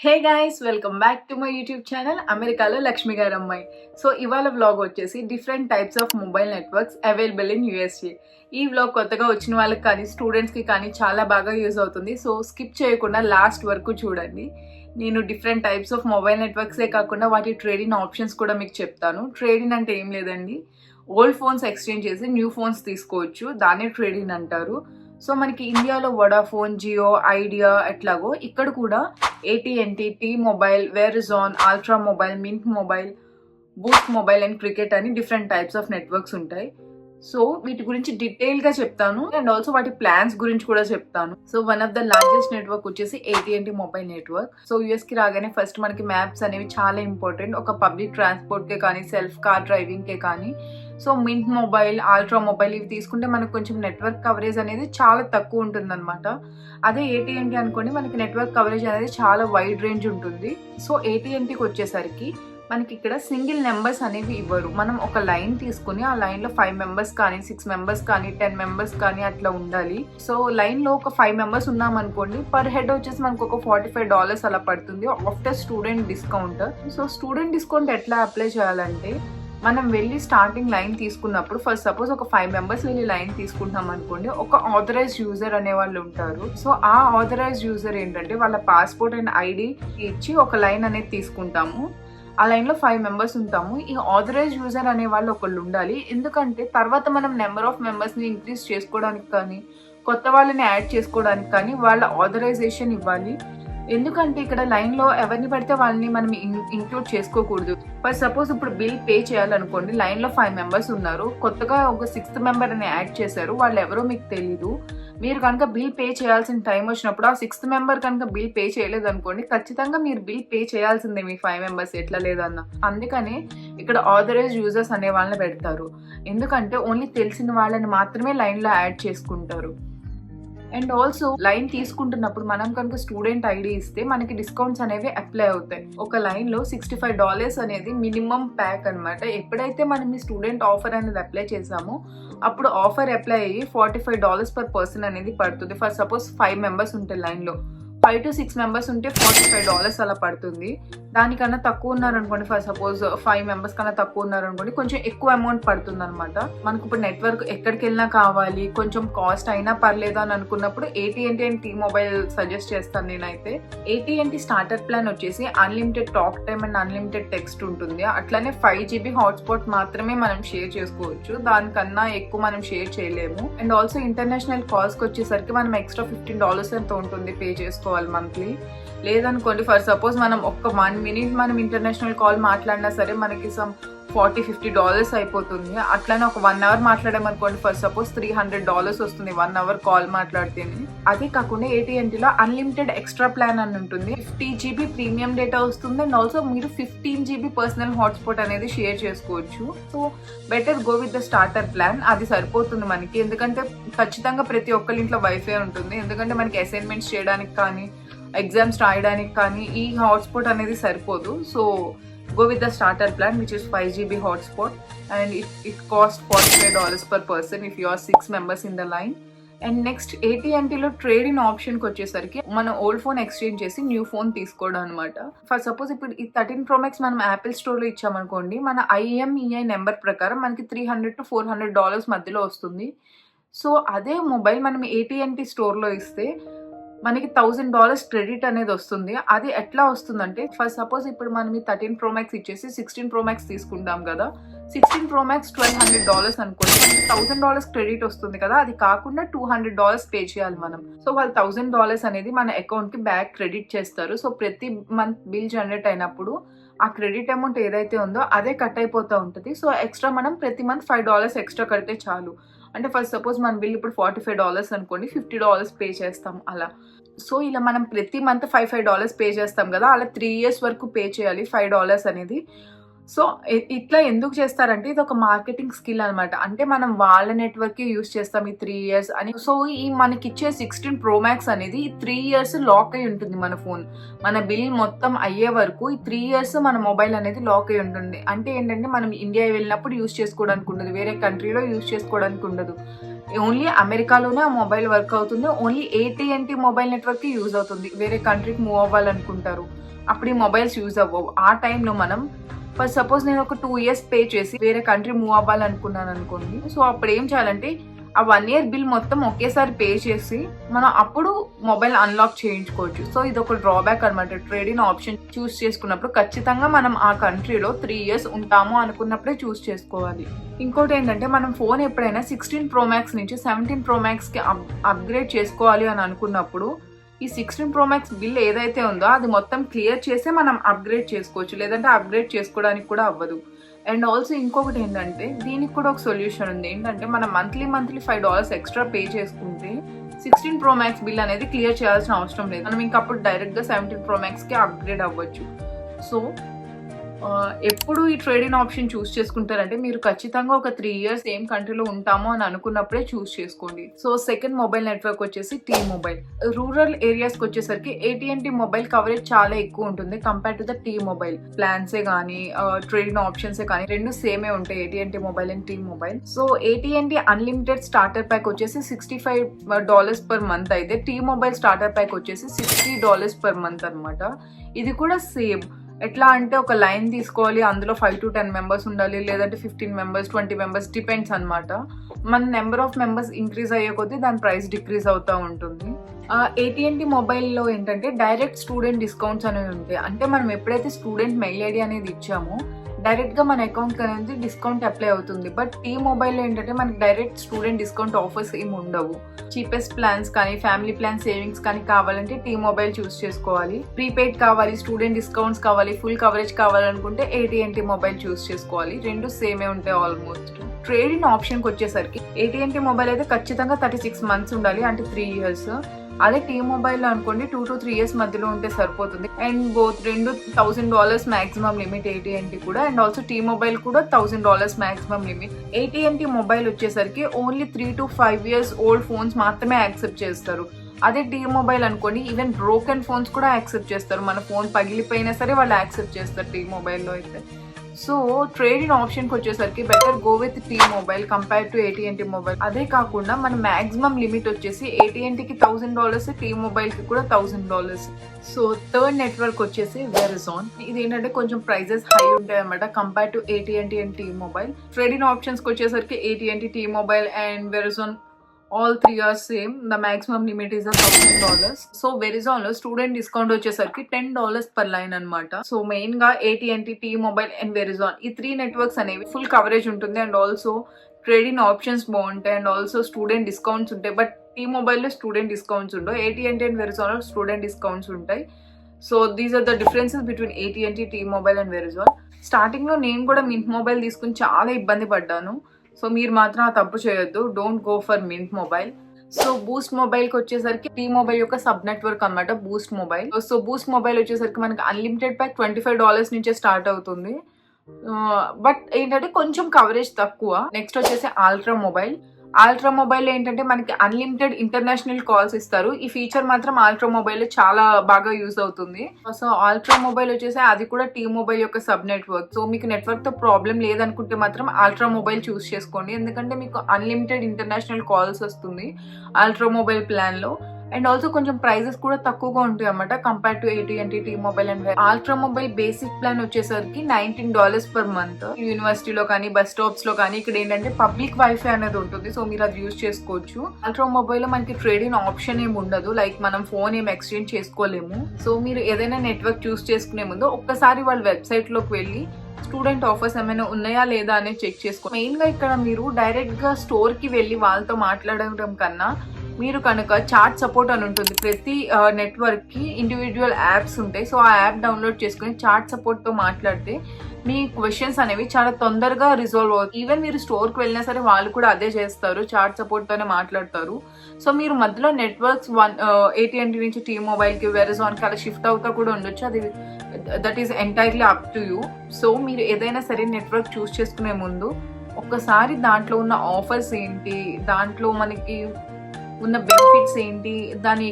Hey guys, welcome back to my YouTube channel అమెరికాలో లక్ష్మి గారు అమ్మాయి. సో ఇవాళ వ్లాగ్ వచ్చేసి different types of mobile networks available in USA. ఈ వ్లాగ్ కొత్తగా వచ్చిన వాళ్ళకి కానీ స్టూడెంట్స్కి కానీ చాలా బాగా యూజ్ అవుతుంది. సో స్కిప్ చేయకుండా లాస్ట్ వరకు చూడండి. నేను డిఫరెంట్ టైప్స్ ఆఫ్ మొబైల్ నెట్వర్క్సే కాకుండా వాటి ట్రేడింగ్ ఆప్షన్స్ కూడా మీకు చెప్తాను. ట్రేడింగ్ అంటే ఏం లేదండి, ఓల్డ్ ఫోన్స్ ఎక్స్చేంజ్ చేసి న్యూ ఫోన్స్ తీసుకోవచ్చు, దాన్ని ట్రేడింగ్ అంటారు. సో మనకి ఇండియాలో వడాఫోన్, జియో, ఐడియా ఎట్లాగో ఇక్కడ కూడా AT&T, T Mobile, Verizon, Ultra Mobile, Mint Mobile, Boost Mobile and Cricket అని డిఫరెంట్ టైప్స్ ఆఫ్ నెట్వర్క్స్ ఉంటాయి. సో వీటి గురించి డీటెయిల్గా చెప్తాను అండ్ ఆల్సో వాటి ప్లాన్స్ గురించి కూడా చెప్తాను. So one of the largest network వచ్చేసి AT&T మొబైల్ నెట్వర్క్. సో యూఎస్కి రాగానే ఫస్ట్ మనకి మ్యాప్స్ అనేవి చాలా ఇంపార్టెంట్, ఒక పబ్లిక్ ట్రాన్స్పోర్ట్కే కానీ సెల్ఫ్ కార్ డ్రైవింగ్కే కానీ. So mint mobile, ultra mobile ఇవి తీసుకుంటే మనకు కొంచెం నెట్వర్క్ కవరేజ్ అనేది చాలా తక్కువ ఉంటుంది అనమాట. అదే AT&T అనుకోండి, మనకి నెట్వర్క్ కవరేజ్ అనేది చాలా వైడ్ రేంజ్ ఉంటుంది. సో AT&Tకి వచ్చేసరికి మనకి ఇక్కడ సింగిల్ నెంబర్స్ అనేవి ఇవ్వరు. మనం ఒక లైన్ తీసుకుని ఆ లైన్లో 5 మెంబర్స్ కానీ 6 మెంబర్స్ కానీ 10 మెంబర్స్ కానీ అట్లా ఉండాలి. సో లైన్లో ఒక 5 మెంబర్స్ ఉన్నామనుకోండి, పర్ హెడ్ వచ్చేసి మనకు ఒక $45 అలా పడుతుంది after student discount. So student discount ఎట్లా అప్లై చేయాలంటే, మనం వెళ్ళి స్టార్టింగ్ లైన్ తీసుకున్నప్పుడు ఫస్ట్ సపోజ్ ఒక 5 మెంబర్స్ వెళ్ళి లైన్ తీసుకుంటాం అనుకోండి, ఒక ఆథరైజ్డ్ యూజర్ అనే వాళ్ళు ఉంటారు. సో ఆ ఆథరైజ్డ్ యూజర్ ఏంటంటే వాళ్ళ పాస్పోర్ట్ అండ్ ID ఇచ్చి ఒక లైన్ అనేది తీసుకుంటాము. ఆ లైన్లో 5 మెంబర్స్ ఉంటాము. ఈ ఆథరైజ్డ్ యూజర్ అనే వాళ్ళు ఒకళ్ళు ఉండాలి. ఎందుకంటే తర్వాత మనం నెంబర్ ఆఫ్ మెంబర్స్ని ఇంక్రీజ్ చేసుకోవడానికి కానీ కొత్త వాళ్ళని యాడ్ చేసుకోవడానికి కానీ వాళ్ళ ఆథరైజేషన్ ఇవ్వాలి. ఎందుకంటే ఇక్కడ లైన్లో ఎవరిని పడితే వాళ్ళని మనం ఇంక్లూడ్ చేసుకోకూడదు. ఫర్ సపోజ్ ఇప్పుడు బిల్ పే చేయాలనుకోండి, లైన్లో 5 మెంబర్స్ ఉన్నారు, కొత్తగా ఒక 6th మెంబర్ అని యాడ్ చేశారు, వాళ్ళు ఎవరో మీకు తెలీదు. మీరు కనుక బిల్ పే చేయాల్సిన టైం వచ్చినప్పుడు ఆ 6th మెంబర్ కనుక బిల్ పే చేయలేదు అనుకోండి, ఖచ్చితంగా మీరు బిల్ పే చేయాల్సిందే మీ 5 మెంబర్స్ ఎట్లా లేదన్న. అందుకనే ఇక్కడ ఆథరైజ్డ్ యూజర్స్ అనే వాళ్ళని పెడతారు. ఎందుకంటే ఓన్లీ తెలిసిన వాళ్ళని మాత్రమే లైన్లో యాడ్ చేసుకుంటారు. అండ్ ఆల్సో లైన్ తీసుకుంటున్నప్పుడు మనం కనుక స్టూడెంట్ ID ఇస్తే మనకి డిస్కౌంట్స్ అనేవి అప్లై అవుతాయి. ఒక లైన్లో $65 అనేది మినిమం ప్యాక్ అనమాట. ఎప్పుడైతే మనం ఈ స్టూడెంట్ ఆఫర్ అనేది అప్లై చేసామో అప్పుడు ఆఫర్ అప్లై అయ్యి $45 per person అనేది పడుతుంది. ఫర్ సపోజ్ 5 మెంబర్స్ ఉంటాయి లైన్లో, 5 to 6 మెంబర్స్ ఉంటే $45 అలా పడుతుంది. దానికన్నా తక్కువ ఉన్నారనుకోండి, ఫర్ సపోజ్ 5 మెంబర్స్ కన్నా తక్కువ ఉన్నారనుకోండి, కొంచెం ఎక్కువ అమౌంట్ పడుతుంది అనమాట. మనకు ఇప్పుడు నెట్వర్క్ ఎక్కడికి వెళ్ళినా కావాలి, కొంచెం కాస్ట్ అయినా పర్లేదు అని అనుకున్నప్పుడు AT&T and T mobile suggest చేస్తాను నేనైతే. AT&T స్టార్టర్ ప్లాన్ వచ్చేసి unlimited talk time and unlimited text ఉంటుంది. అట్లానే 5 GB హాట్స్పాట్ మాత్రమే మనం షేర్ చేసుకోవచ్చు, దానికన్నా ఎక్కువ మనం షేర్ చేయలేము. అండ్ ఆల్సో ఇంటర్నేషనల్ కాల్స్కి వచ్చేసరికి మనం ఎక్స్ట్రా $15 ఎంత ఉంటుంది పే చేసుకోవాలి మంత్లీ. లేదనుకోండి, ఫర్ సపోజ్ మనం ఒక్క 1 minute మనం ఇంటర్నేషనల్ కాల్ మాట్లాడినా సరే మనకి సమ్ $40-50 అయిపోతుంది. అట్లానే ఒక 1 hour మాట్లాడామనుకోండి, ఫర్ సపోజ్ $300 వస్తుంది 1 hour కాల్ మాట్లాడితేనే. అదే కాకుండా AT&Tలో అన్లిమిటెడ్ ఎక్స్ట్రా ప్లాన్ అని ఉంటుంది. 50 GB ప్రీమియం డేటా వస్తుంది అండ్ ఆల్సో మీరు 15 GB పర్సనల్ హాట్స్పాట్ అనేది షేర్ చేసుకోవచ్చు. So better go with the starter plan, అది సరిపోతుంది మనకి. ఎందుకంటే ఖచ్చితంగా ప్రతి ఒక్కరి ఇంట్లో వైఫై ఉంటుంది. ఎందుకంటే మనకి అసైన్మెంట్స్ చేయడానికి కానీ ఎగ్జామ్స్ రాయడానికి కానీ ఈ హాట్స్పాట్ అనేది సరిపోదు. So go with the starter plan which is 5 GB hotspot and it costs $45 per person if you are 6 members in the line. And next AT&Tలో ట్రేడింగ్ ఆప్షన్కి వచ్చేసరికి మన ఓల్డ్ ఫోన్ ఎక్స్చేంజ్ చేసి న్యూ ఫోన్ తీసుకోవడం అనమాట. For suppose ఇప్పుడు ఈ 13 Pro Max మనం యాపిల్ స్టోర్లో ఇచ్చామనుకోండి, మన IMEI నెంబర్ ప్రకారం మనకి $300 to $400 మధ్యలో వస్తుంది. సో అదే మొబైల్ మనం AT&T స్టోర్లో ఇస్తే మనకి $1000 క్రెడిట్ అనేది వస్తుంది. అది ఎట్లా వస్తుందంటే, ఫర్ సపోజ్ ఇప్పుడు మనం ఈ 13 Pro Max ఇచ్చేసి 16 Pro Max తీసుకుంటాం కదా, 16 Pro Max $1200 అనుకోండి, మనకి $1000 క్రెడిట్ వస్తుంది కదా. అది కాకుండా $200 పే చేయాలి మనం. సో వాళ్ళు $1000 అనేది మన అకౌంట్కి బ్యాక్ క్రెడిట్ చేస్తారు. సో ప్రతి మంత్ బిల్ జనరేట్ అయినప్పుడు ఆ క్రెడిట్ అమౌంట్ ఏదైతే ఉందో అదే కట్ అయిపోతూ ఉంటుంది. సో ఎక్స్ట్రా మనం ప్రతి మంత్ $5 ఎక్స్ట్రా కడితే చాలు. అంటే ఫస్ట్ సపోజ్ మన బిల్ ఇప్పుడు $45 అనుకోండి, $50 పే చేస్తాం అలా. సో ఇలా మనం ప్రతి మంత్ $5 పే చేస్తాం కదా, అలా 3 years వరకు పే చేయాలి $5 అనేది. సో ఇట్లా ఎందుకు చేస్తారంటే ఇది ఒక మార్కెటింగ్ స్కిల్ అనమాట. అంటే మనం వాళ్ళ నెట్వర్క్ యూస్ చేస్తాం ఈ 3 years అని. సో ఈ మనకిచ్చే 16 Pro Max అనేది 3 years లాక్ అయి ఉంటుంది మన ఫోన్. మన బిల్ మొత్తం అయ్యే వరకు ఈ 3 years మన మొబైల్ అనేది లాక్ అయి ఉంటుంది. అంటే ఏంటంటే మనం ఇండియా వెళ్ళినప్పుడు యూస్ చేసుకోవడానికి ఉండదు, వేరే కంట్రీలో యూస్ చేసుకోవడానికి ఉండదు. ఓన్లీ అమెరికాలోనే ఆ మొబైల్ వర్క్ అవుతుంది. ఓన్లీ AT&T మొబైల్ నెట్వర్క్కి యూజ్ అవుతుంది. వేరే కంట్రీకి మూవ్ అవ్వాలనుకుంటారు, అప్పుడు ఈ మొబైల్స్ యూజ్ అవ్వవు. ఆ టైంలో మనం ఫర్ సపోజ్ నేను ఒక 2 years పే చేసి వేరే కంట్రీ మూవ్ అవ్వాలనుకున్నాను అనుకోండి. సో అప్పుడు ఏం చేయాలంటే ఆ 1 year బిల్ మొత్తం ఒకేసారి పే చేసి మనం అప్పుడు మొబైల్ అన్లాక్ చేయించుకోవచ్చు. సో ఇది ఒక డ్రాబ్యాక్ అనమాట. ట్రేడ్ ఇన్ ఆప్షన్ చూస్ చేసుకున్నప్పుడు ఖచ్చితంగా మనం ఆ కంట్రీలో 3 years ఉంటాము అనుకున్నప్పుడే చూస్ చేసుకోవాలి. ఇంకోటి ఏంటంటే మనం ఫోన్ ఎప్పుడైనా 16 Pro Max నుంచి 17 Pro Maxకి అప్గ్రేడ్ చేసుకోవాలి అని అనుకున్నప్పుడు ఈ 16 Pro Max బిల్ ఏదైతే ఉందో అది మొత్తం క్లియర్ చేసే మనం అప్గ్రేడ్ చేసుకోవచ్చు, లేదంటే అప్గ్రేడ్ చేసుకోవడానికి కూడా అవ్వదు. అండ్ ఆల్సో ఇంకొకటి ఏంటంటే దీనికి కూడా ఒక సొల్యూషన్ ఉంది. ఏంటంటే మనం మంత్లీ $5 ఎక్స్ట్రా పే చేసుకుంటే 16 Pro Max బిల్ అనేది క్లియర్ చేయాల్సిన అవసరం లేదు. మనం ఇంకప్పుడు డైరెక్ట్గా 17 Pro Maxకి అప్గ్రేడ్ అవ్వచ్చు. సో ఎప్పుడు ఈ ట్రేడ్ ఇన్ ఆప్షన్ చూస్ చేసుకుంటారంటే మీరు ఖచ్చితంగా ఒక 3 years ఏం కంట్రీలో ఉంటామో అని అనుకున్నప్పుడే చూస్ చేసుకోండి. సో సెకండ్ మొబైల్ నెట్వర్క్ వచ్చేసి టీ మొబైల్. రూరల్ ఏరియాస్కి వచ్చేసరికి AT&T మొబైల్ కవరేజ్ చాలా ఎక్కువ ఉంటుంది compare to the T Mobile. ప్లాన్సే కానీ ట్రేడ్ ఇన్ ఆప్షన్సే కానీ రెండు సేమే ఉంటాయి AT&T mobile and T Mobile. So AT&T unlimited starter pack వచ్చేసి $65 per month అయితే టీ మొబైల్ స్టార్టర్ ప్యాక్ వచ్చేసి $60 per month అనమాట. ఇది కూడా సేమ్. ఎట్లా అంటే ఒక లైన్ తీసుకోవాలి, అందులో 5 to 10 members ఉండాలి, లేదంటే 15 members 20 members డిపెండ్స్ అనమాట. మన నెంబర్ ఆఫ్ మెంబర్స్ ఇంక్రీజ్ అయ్యే కొద్దీ దాని ప్రైస్ డిక్రీజ్ అవుతూ ఉంటుంది. AT&T మొబైల్లో ఏంటంటే డైరెక్ట్ స్టూడెంట్ డిస్కౌంట్స్ అనేవి ఉంటాయి. అంటే మనం ఎప్పుడైతే స్టూడెంట్ మెయిల్ ఐడి అనేది ఇచ్చామో డైరెక్ట్గా మన అకౌంట్కి అనేది డిస్కౌంట్ అప్లై అవుతుంది. బట్ ఈ మొబైల్లో ఏంటంటే మనకి డైరెక్ట్ స్టూడెంట్ డిస్కౌంట్ ఆఫర్స్ ఏమి ఉండవు. చీపెస్ట్ ప్లాన్స్ కానీ ఫ్యామిలీ ప్లాన్ సేవింగ్స్ కానీ కావాలంటే టీ మొబైల్ చూస్ చేసుకోవాలి. ప్రీపెయిడ్ కావాలి, స్టూడెంట్ డిస్కౌంట్స్ కావాలి, ఫుల్ కవరేజ్ కావాలనుకుంటే AT&T మొబైల్ చూస్ చేసుకోవాలి. రెండు సేమే ఉంటాయి ఆల్మోస్ట్. ట్రేడ్ ఇన్ ఆప్షన్కి వచ్చేసరికి AT&T మొబైల్ అయితే ఖచ్చితంగా 36 months ఉండాలి, అంటే 3 years. అదే టీ మొబైల్ అనుకోండి 2 to 3 years మధ్యలో ఉంటే సరిపోతుంది. అండ్ బోత్ రెండు $1000 మాక్సిమం లిమిట్ AT&T కూడా, అండ్ ఆల్సో టీ మొబైల్ కూడా $1000 మాక్సిమం లిమిట్. AT&T మొబైల్ వచ్చేసరికి only 3 to 5 years old phones మాత్రమే యాక్సెప్ట్ చేస్తారు. అదే టీ మొబైల్ అనుకోండి ఈవెన్ బ్రోకెన్ ఫోన్స్ కూడా యాక్సెప్ట్ చేస్తారు. మన ఫోన్ పగిలిపోయినా సరే వాళ్ళు యాక్సెప్ట్ చేస్తారు టీ మొబైల్లో అయితే. సో ట్రేడ్ ఇన్ ఆప్షన్కి వచ్చేసరికి better go with T Mobile compare to AT&T Mobile. అదే కాకుండా మన మ్యాక్సిమం లిమిట్ వచ్చేసి AT&Tకి $1000, టీ మొబైల్కి కూడా $1000. సో థర్డ్ నెట్వర్క్ వచ్చేసి వెరిజాన్. ఇది ఏంటంటే కొంచెం ప్రైజెస్ హై ఉంటాయి అనమాట compare to AT&T and T mobile. Trade in ఆప్షన్స్కి వచ్చేసరికి AT&T, T mobile and Verizon all 3 are same. The maximum limit is $1000. So Verizon లో స్టూడెంట్ డిస్కౌంట్ వచ్చేసరికి $10 per line అనమాట. సో మెయిన్ గా AT&T, T mobile and Verizon ఈ 3 networks అనేవి full coverage ఉంటుంది. And also trade in options బాగుంటాయి, and also student discounts ఉంటాయి. But T మొబైల్లో స్టూడెంట్ డిస్కౌంట్స్ ఉండవు. AT&T అండ్ వెరిజాన్ లో స్టూడెంట్ డిస్కౌంట్స్ ఉంటాయి. So these are the differences between AT&T, T mobile and Verizon. Starting లో నేను కూడా మింట్ మొబైల్ తీసుకుని చాలా ఇబ్బంది పడ్డాను. సో మీరు మాత్రం ఆ తప్పు చేయొద్దు. Don't go for mint mobile. So Boost మొబైల్కి వచ్చేసరికి టీ మొబైల్ యొక్క సబ్ నెట్వర్క్ అనమాట Boost mobile. So Boost mobile వచ్చేసరికి మనకి అన్లిమిటెడ్ ప్యాక్ $25 నుంచే స్టార్ట్ అవుతుంది. బట్ ఏంటంటే కొంచెం కవరేజ్ తక్కువ. నెక్స్ట్ వచ్చేసి ఆల్ట్రా మొబైల్. ఆల్ట్రా మొబైల్ ఏంటంటే మనకి అన్లిమిటెడ్ ఇంటర్నేషనల్ కాల్స్ ఇస్తారు. ఈ ఫీచర్ మాత్రం ఆల్ట్రా మొబైల్ చాలా బాగా యూజ్ అవుతుంది. సో ఆల్ట్రా మొబైల్ వచ్చేసి అది కూడా టీ మొబైల్ యొక్క సబ్ నెట్వర్క్. సో మీకు నెట్వర్క్ తో ప్రాబ్లం లేదనుకుంటే మాత్రం ఆల్ట్రా మొబైల్ చూస్ చేసుకోండి, ఎందుకంటే మీకు అన్లిమిటెడ్ ఇంటర్నేషనల్ కాల్స్ వస్తుంది ఆల్ట్రా మొబైల్ ప్లాన్ లో. అండ్ ఆల్సో కొంచెం ప్రైజెస్ కూడా తక్కువగా ఉంటాయి అన్నమాట compare to AT&T, T mobile and Ultra Mobile. Basic plan వచ్చేసరికి $19 per month. యూనివర్సిటీలో కానీ బస్ స్టాప్స్ లో కానీ ఇక్కడ ఏంటంటే పబ్లిక్ వైఫై అనేది ఉంటుంది. సో మీరు అది యూజ్ చేసుకోవచ్చు. ఆల్ట్రా మొబైల్ లో మనకి ట్రేడ్ ఇన్ ఆప్షన్ ఏమి ఉండదు, లైక్ మనం ఫోన్ ఏమి ఎక్స్చేంజ్ చేసుకోలేము. సో మీరు ఏదైనా నెట్వర్క్ చూస్ చేసుకునే ముందు ఒక్కసారి వాళ్ళ వెబ్సైట్ లోకి వెళ్ళి స్టూడెంట్ ఆఫర్స్ ఏమైనా ఉన్నాయా లేదా అనేది చెక్ చేసుకో. మెయిన్ గా ఇక్కడ మీరు డైరెక్ట్ గా స్టోర్ కి వెళ్ళి వాళ్ళతో మాట్లాడడం కన్నా మీరు కనుక చాట్ సపోర్ట్ అని ఉంటుంది. ప్రతి నెట్వర్క్ కి ఇండివిజువల్ యాప్స్ ఉంటాయి. సో ఆ యాప్ డౌన్లోడ్ చేసుకుని చాట్ సపోర్ట్ తో మాట్లాడితే మీ క్వశ్చన్స్ అనేవి చాలా తొందరగా రిజాల్వ్ అవుతాయి. ఈవెన్ మీరు స్టోర్ కి వెళ్ళినా సరే వాళ్ళు కూడా అదే చేస్తారు, చాట్ సపోర్ట్ తోనే మాట్లాడతారు. సో మీరు మధ్యలో నెట్వర్క్స్ AT&T నుంచి టీ మొబైల్ కి, వెరిజాన్ కి అలా షిఫ్ట్ అవుతా కూడా ఉండొచ్చు. అది that is entirely up to you. So మీరు ఏదైనా సరే నెట్వర్క్ చూస్ చేసుకునే ముందు ఒక్కసారి దాంట్లో ఉన్న ఆఫర్స్ ఏంటి, దాంట్లో మనకి ఉన్న బెనిఫిట్స్ ఏంటి, దాని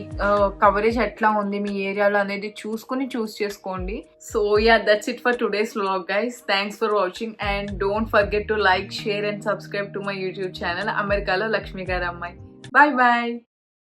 కవరేజ్ ఎట్లా ఉంది మీ ఏరియాలో అనేది చూసుకుని చూస్ చేసుకోండి. So yeah, that's it for today's vlog guys. Thanks for watching and don't forget to like, share and subscribe to my YouTube channel అమెరికాలో లక్ష్మి గారి అమ్మాయి. Bye bye.